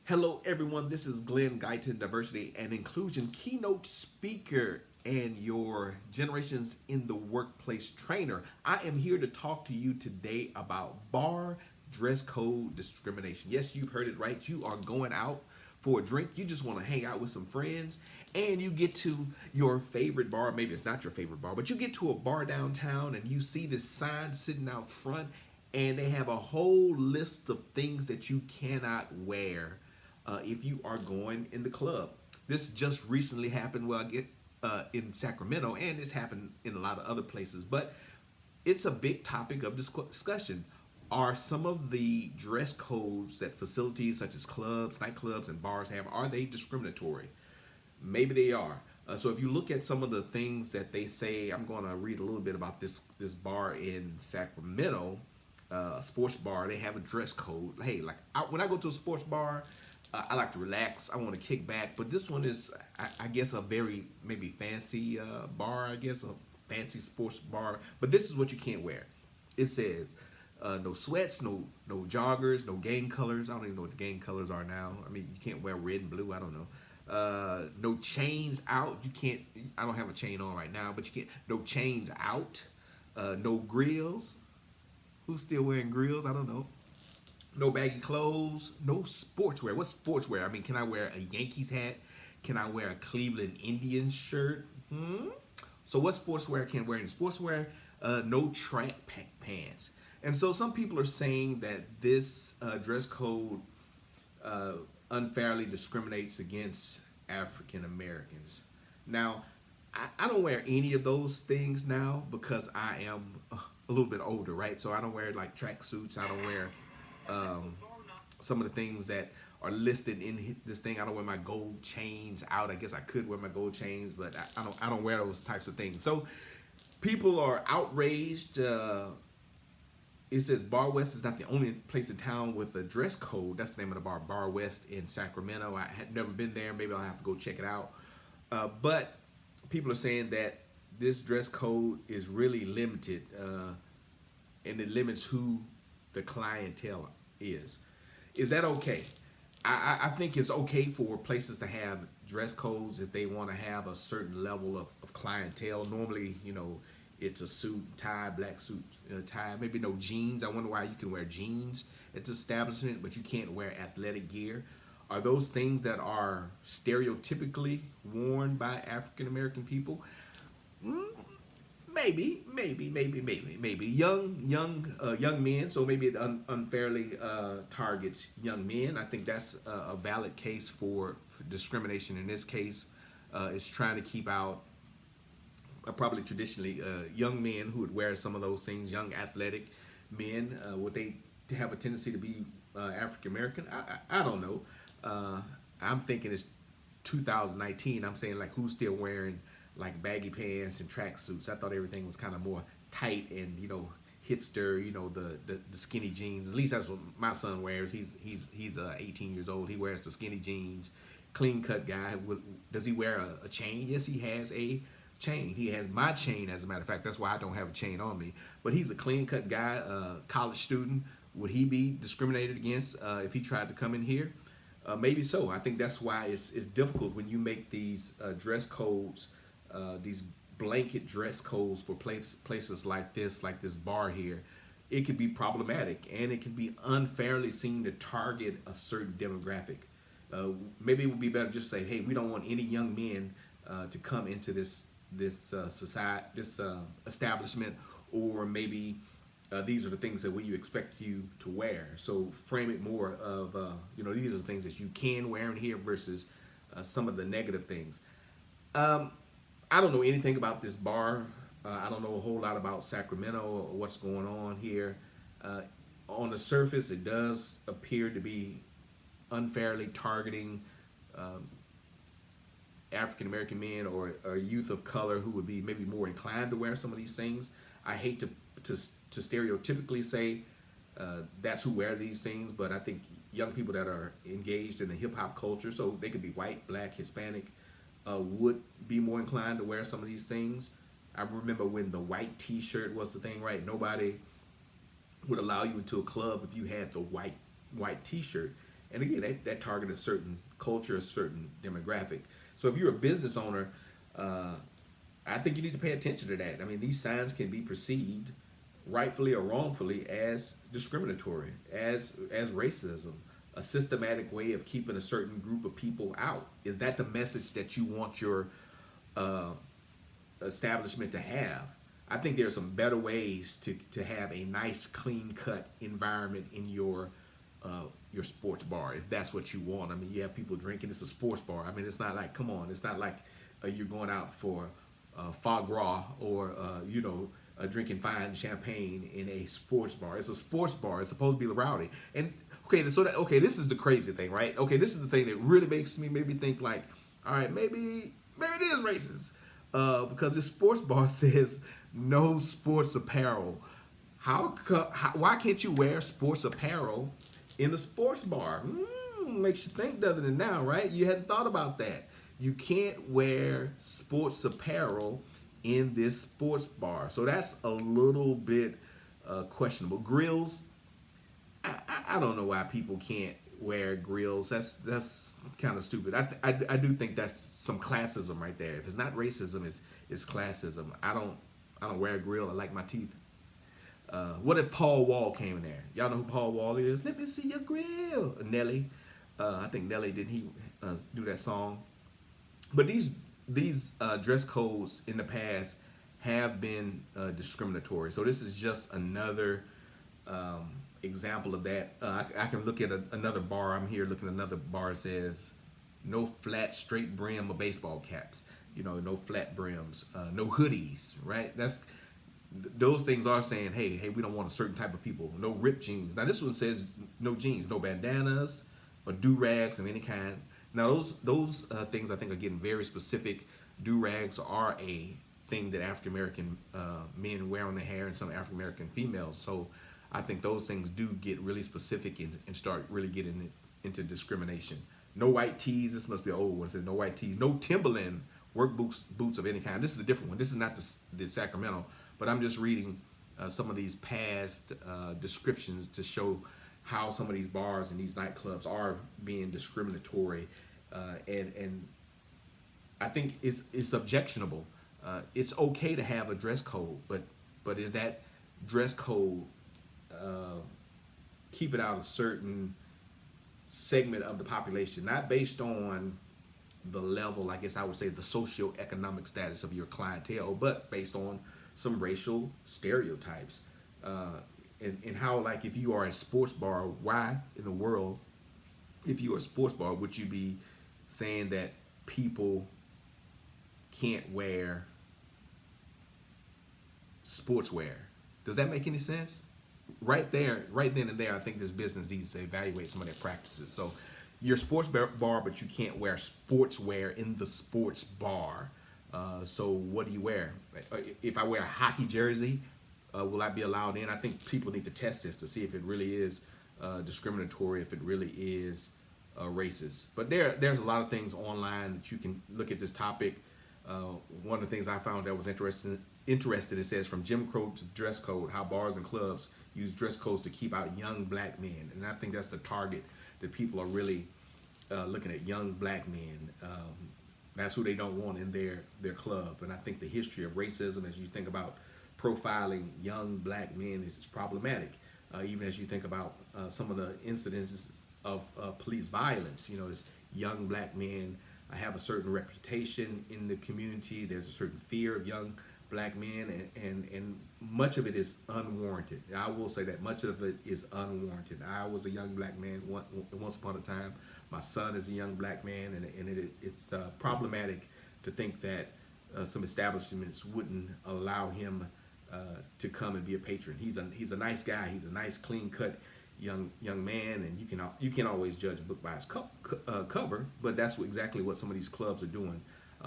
Hello, everyone. This is Glen, Guyton, diversity and inclusion keynote speaker and your generations in the workplace trainer. I am here to talk to you today about bar dress code discrimination. Yes, you've heard it right. You are going out for a drink. You just want to hang out with some friends, and you get to your favorite bar. Maybe it's not your favorite bar, but you get to a bar downtown and you see this sign sitting out front, and they have a whole list of things that you cannot wear if you are going in the club. This just recently happened. Well, I get in Sacramento, and it's happened in a lot of other places. But it's a big topic of discussion. Are some of the dress codes that facilities such as clubs, nightclubs, and bars have, are they discriminatory? Maybe they are. So if you look at some of the things that they say, I'm going to read a little bit about this bar in Sacramento, a sports bar. They have a dress code. Hey, like when I go to a sports bar, I like to relax. I want to kick back. But this one is, I guess, a very maybe fancy bar. I guess a fancy sports bar. But this is what you can't wear. It says no sweats, no joggers, no gang colors. I don't even know what the gang colors are now. I mean, you can't wear red and blue. I don't know. No chains out. You can't. I don't have a chain on right now, but you can't. No chains out. No grills. Who's still wearing grills? I don't know. No baggy clothes, no sportswear. What's sportswear? I mean, can I wear a Yankees hat? Can I wear a Cleveland Indians shirt? So what sportswear can I wear in sportswear? No track pants. And so some people are saying that this dress code unfairly discriminates against African Americans. Now, I don't wear any of those things now because I am a little bit older, right? So I don't wear like track suits. I don't wear some of the things that are listed in this thing. I don't wear my gold chains out. I guess I could wear my gold chains, but I don't wear those types of things. So people are outraged. It says Bar West is not the only place in town with a dress code. That's the name of the bar, Bar West in Sacramento. I had never been there. Maybe I'll have to go check it out. But people are saying that this dress code is really limited, and it limits who the clientele is. Is that okay? I think it's okay for places to have dress codes if they want to have a certain level of clientele. Normally, it's a suit, tie, black suit, tie, maybe no jeans. I wonder why you can wear jeans at the establishment, but you can't wear athletic gear. Are those things that are stereotypically worn by African American people? Maybe young men. So maybe it unfairly targets young men. I think that's a valid case for discrimination. In this case, it's trying to keep out probably traditionally young men who would wear some of those things. Young athletic men, would they have a tendency to be African American? I don't know. I'm thinking it's 2019. I'm saying, like, who's still wearing like baggy pants and track suits? I thought everything was kind of more tight and hipster. The skinny jeans. At least that's what my son wears. He's 18 years old. He wears the skinny jeans. Clean cut guy. Does he wear a chain? Yes, he has a chain. He has my chain, as a matter of fact. That's why I don't have a chain on me. But he's a clean cut guy, college student. Would he be discriminated against if he tried to come in here? Maybe so. I think that's why it's difficult when you make these dress codes, these blanket dress codes for places like this bar here. It could be problematic, and it can be unfairly seen to target a certain demographic. Maybe it would be better just say, hey, we don't want any young men to come into this society, this establishment, or maybe these are the things that we expect you to wear. So frame it more of, these are the things that you can wear in here versus some of the negative things. I don't know anything about this bar. I don't know a whole lot about Sacramento or what's going on here. On the surface, it does appear to be unfairly targeting African American men or youth of color who would be maybe more inclined to wear some of these things. I hate to stereotypically say that's who wear these things, but I think young people that are engaged in the hip hop culture, so they could be white, black, Hispanic, would be more inclined to wear some of these things. I remember when the white T-shirt was the thing, right? Nobody would allow you into a club if you had the white T-shirt, And again, that target a certain culture, a certain demographic. So if you're a business owner, I think you need to pay attention to that. I mean, these signs can be perceived, rightfully or wrongfully, as discriminatory, as racism, a systematic way of keeping a certain group of people out. Is that the message that you want your uh, establishment to have? I think there are some better ways to have a nice, clean cut environment in your sports bar, if that's what you want. I mean, you have people drinking. It's a sports bar. I mean, it's not like, come on, it's not like you're going out for foie gras or drinking fine champagne in a sports bar. It's a sports bar. It's supposed to be rowdy. And okay, this is the crazy thing, right? Okay, this is the thing that really makes me maybe think like, all right, maybe it is racist because this sports bar says no sports apparel. Why can't you wear sports apparel in a sports bar? Makes you think, doesn't it now, right? You hadn't thought about that. You can't wear sports apparel in this sports bar. So that's a little bit questionable. Grills, I don't know why people can't wear grills. That's kind of stupid. I do think that's some classism right there. If it's not racism, it's classism. I don't wear a grill. I like my teeth. What if Paul Wall came in there? Y'all know who Paul Wall is? Let me see your grill. Nelly. I think Nelly, did he do that song? But these dress codes in the past have been discriminatory. So this is just another example of that. I can look at another bar. I'm here looking at another bar that says no flat straight brim or baseball caps. No flat brims, no hoodies, right? Those things are saying, hey, we don't want a certain type of people. No ripped jeans. Now this one says no jeans, no bandanas or do-rags of any kind. Now those things I think are getting very specific. Do-rags are a thing that African American men wear on their hair and some African American females. So I think those things do get really specific and start really getting into discrimination. No white tees. This must be an old one. It says no white tees. No Timberland work boots of any kind. This is a different one. This is not the Sacramento, but I'm just reading some of these past descriptions to show how some of these bars and these nightclubs are being discriminatory, and I think it's objectionable. It's okay to have a dress code, but is that dress code keep it out a certain segment of the population, not based on the level, I guess I would say the socioeconomic status of your clientele, but based on some racial stereotypes. And how, like, if you are a sports bar, why in the world, if you are a sports bar, would you be saying that people can't wear sportswear? Does that make any sense? Right then and there, I think this business needs to evaluate some of their practices. So you're a sports bar, but you can't wear sportswear in the sports bar. So what do you wear? If I wear a hockey jersey, will I be allowed in? I think people need to test this to see if it really is discriminatory, if it really is racist. But there's a lot of things online that you can look at this topic. One of the things I found that was interesting, it says from Jim Crow to dress code, how bars and clubs use dress codes to keep out young black men. And I think that's the target, that people are really looking at young black men. That's who they don't want in their club. And I think the history of racism, as you think about profiling young black men, is problematic. Even as you think about some of the incidences of police violence, it's young black men have a certain reputation in the community. There's a certain fear of young black men, and much of it is unwarranted. I will say that much of it is unwarranted. I was a young black man once upon a time. My son is a young black man, and it's problematic to think that some establishments wouldn't allow him to come and be a patron. He's a nice guy. He's a nice, clean-cut young man, and you can't always judge a book by its cover. But that's exactly what some of these clubs are doing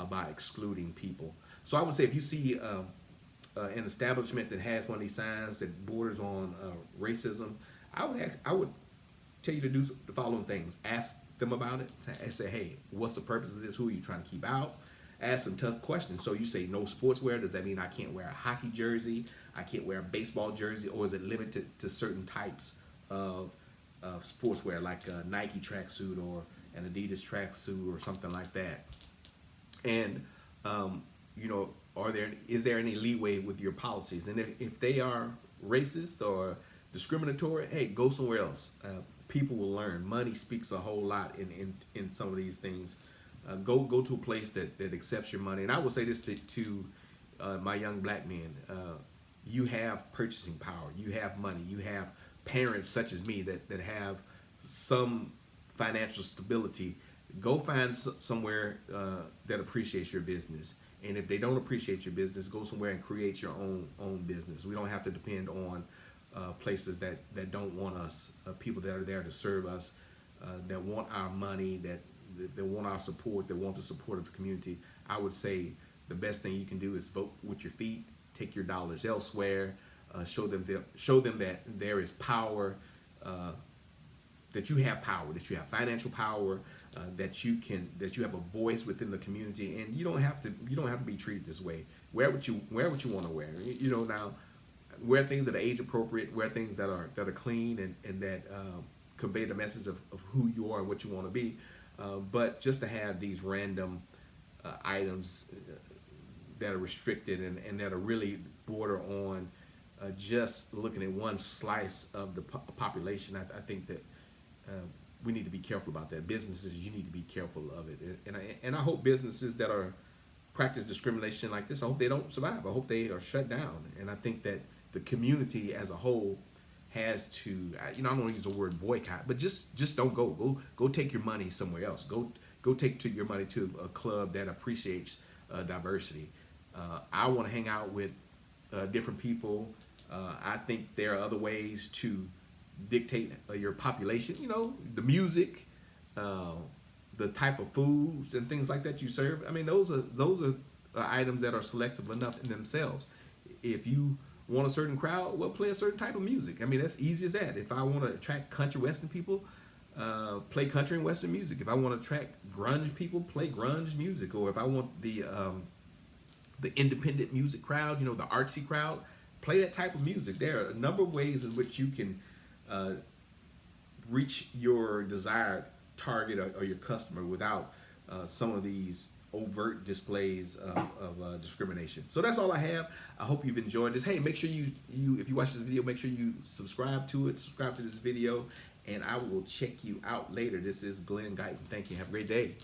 by excluding people. So I would say if you see an establishment that has one of these signs that borders on racism, I would tell you to do the following things. Ask them about it and say, hey, what's the purpose of this? Who are you trying to keep out? Ask some tough questions. So you say no sportswear. Does that mean I can't wear a hockey jersey? I can't wear a baseball jersey? Or is it limited to certain types of sportswear like a Nike tracksuit or an Adidas tracksuit or something like that. And you know, is there any leeway with your policies? And if they are racist or discriminatory, hey, go somewhere else. People will learn. Money speaks a whole lot in some of these things. Go to a place that accepts your money. And I will say this to my young black men: you have purchasing power. You have money. You have parents such as me that have some financial stability. Go find somewhere that appreciates your business. And if they don't appreciate your business, go somewhere and create your own business. We don't have to depend on places that don't want us, people that are there to serve us, that want our money, that want our support, that want the support of the community. I would say the best thing you can do is vote with your feet, take your dollars elsewhere, show them that there is power, that you have power, that you have financial power, that you have a voice within the community, and you don't have to be treated this way. Wear what you want to wear. You know, now wear things that are age appropriate, wear things that are clean and that convey the message of who you are and what you want to be. But just to have these random items that are restricted and that are really border on just looking at one slice of the population, I think that we need to be careful about that. Businesses, you need to be careful of it. And I hope businesses that are practice discrimination like this, I hope they don't survive. I hope they are shut down. And I think that the community as a whole has to, you know, I don't want to use the word boycott, but just don't go. Go take your money somewhere else. Go take your money to a club that appreciates diversity. I want to hang out with different people. I think there are other ways to dictate your population. You know, the music, the type of foods and things like that you serve. I mean, those are items that are selective enough in themselves. If you want a certain crowd, well, play a certain type of music. I mean, that's easy as that. If I want to attract country western people, play country and western music. If I want to attract grunge people, play grunge music. Or if I want the independent music crowd, you know, the artsy crowd, play that type of music. There are a number of ways in which you can reach your desired target or your customer without some of these overt displays of discrimination. So that's all I have. I hope you've enjoyed this. Hey, make sure you if you watch this video, make sure you subscribe to this video, and I will check you out later. This is Glen Guyton. Thank you. Have a great day.